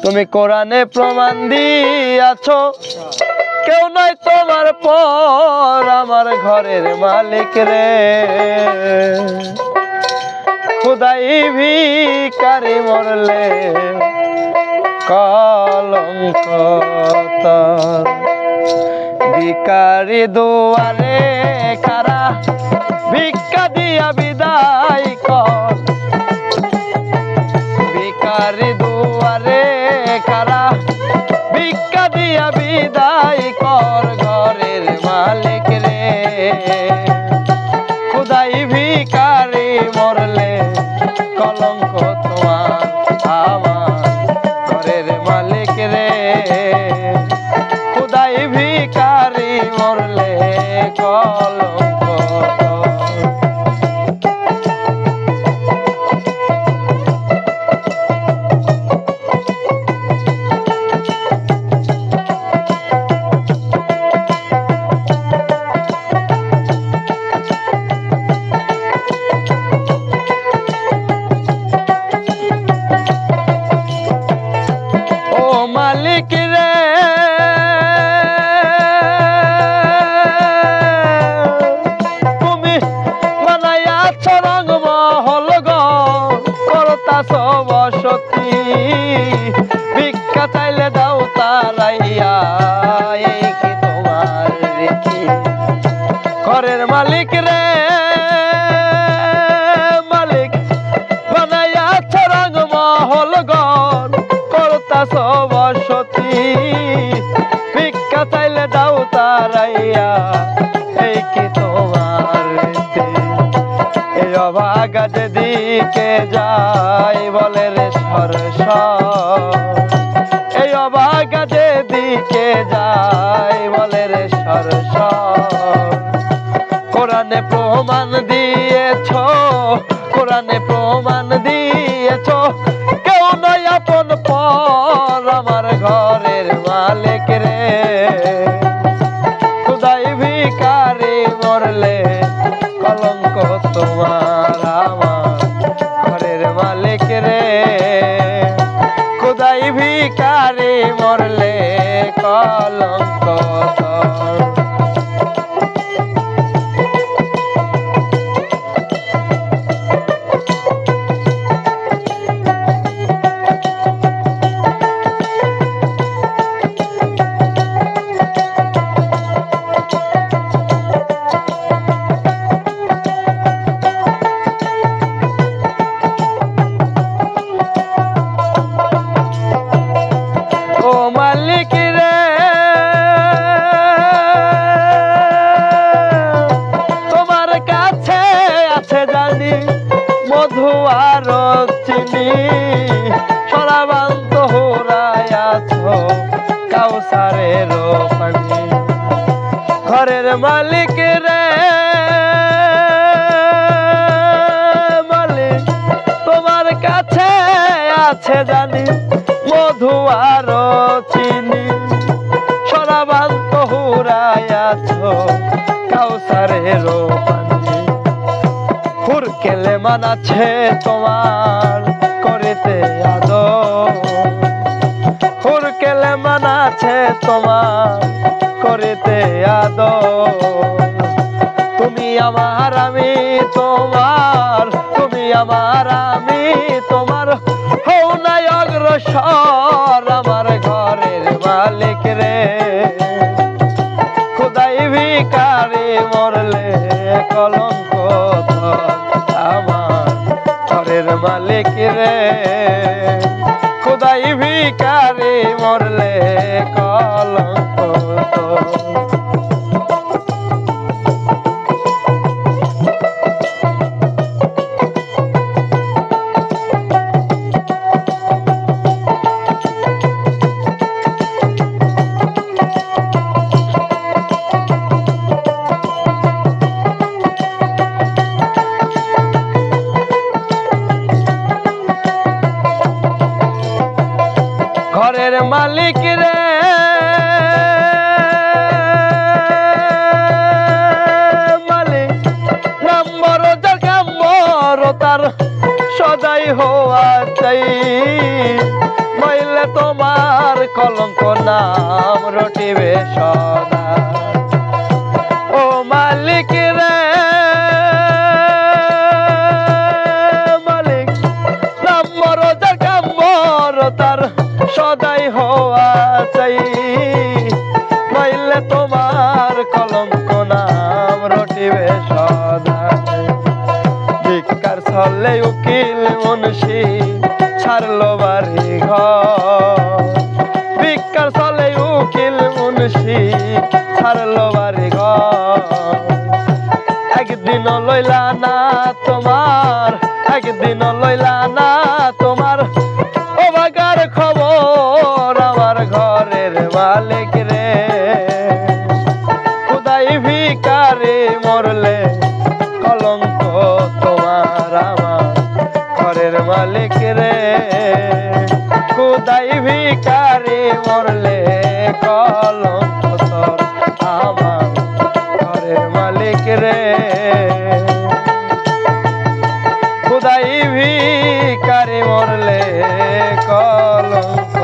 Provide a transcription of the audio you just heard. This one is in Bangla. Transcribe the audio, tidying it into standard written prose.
তুমি কোরআনে প্রমাণ দিয়াছো কেউ নাই তোমার পর আমার ঘরের মালিক রে। খুদাই ভিখারি মরলে কলঙ্ক তার। ভিখারি দুয়ারে খারা ভিক্ষা দিয়া বিদায় কর। ভিখারি দুয়ারে খারা ভিক্ষা দিয়া বিদায় কর ঘরের মালিক রে। খুদাই ভিখারি মরলে কলঙ্ক তোমার আমার ঘরের মালিক রে। খুদাই ভিখারি মরলে কলঙ্ক। মালিক রে তুমি বানাইয়াছ রংমহল গো করতাছ বসতি। ভিক্ষা চাইলে দাও তারাইয়া এই কি তোমার রীতি। ঘরের মালিক রে মালিক বানাইয়াছ রংমহল গো করতাছ বসতি। ভিক্ষা চাইলে দাও তারাইয়া এই কি তোমার রীতি। এই অভাগা যেদিকে যাই বলে রে সরস। এই অভাগা যেদিকে যাই বলে রে সরস। কোরআনে প্রমাণ দিয়েছ কোরআনে প্রমাণ দিয়েছ কেউ নয় আপন পর আমার ঘরের মালিক রে। খুদাই ভিখারি মরলে কলঙ্ক তোমার আমার ঘরের মালিক রে। খুদাই ভিখারি মরলে কলঙ্ক তোমার। মালিক রে তোমার কাছে আছে জানি মধু আর চিনি। সরাবান্ত হুরায়াছ কাউসারের পানি। ঘরের মালিক রে মালিক তোমার কাছে আছে জানি মধু আর চিনি। সরাবান্ত হুরায়াছ কাউসারের পানি। হুরকেলে মানাছে তোমার করিতে আদর। হুরকেলে মানাছে তোমার করিতে আদর। তুমি আমার আমি তোমার তুমি আমার আমি তোমার হও নাই অগ্রসর আমার ঘরের মালিক রে। খুদাই ভিখারি মরলে কলঙ্ক আমার ঘরের মালিক রে। খুদাই ভিখারি মরলে কলঙ্ক। ঘরের মালিক রে মালিক নম্বর জাগাম্বর তার সদাই হওয়া চাই। মইলে তোমার কলঙ্ক নাম রটিবে সদা। ও মালিক রে মালিক, নম্বর যার কাম্বর তার সদাই হওয়া চাই। মইলে তোমার কলঙ্ক নাম রটিবে সদা। ভিক্ষার ছলে উকিল মুন্সি ছাড়লো বাড়ি ঘর। ভিক্ষার ছলে উকিল মুন্সি ছাড়লো বাড়ি ঘর। একদিন লইলা না তোমার, একদিন লইলা না তোমার ও বাগার খবর আমার ঘরের মালিক রে। খুদাই ভিখারি মরলে কলঙ্ক তোমার আমার ঘরের মালিক রে। খুদাই ভিখারি মরলে কলঙ্ক তোর আমার ঘরের মালিক রে। খুদাই ভিখারি মরলে কলঙ্ক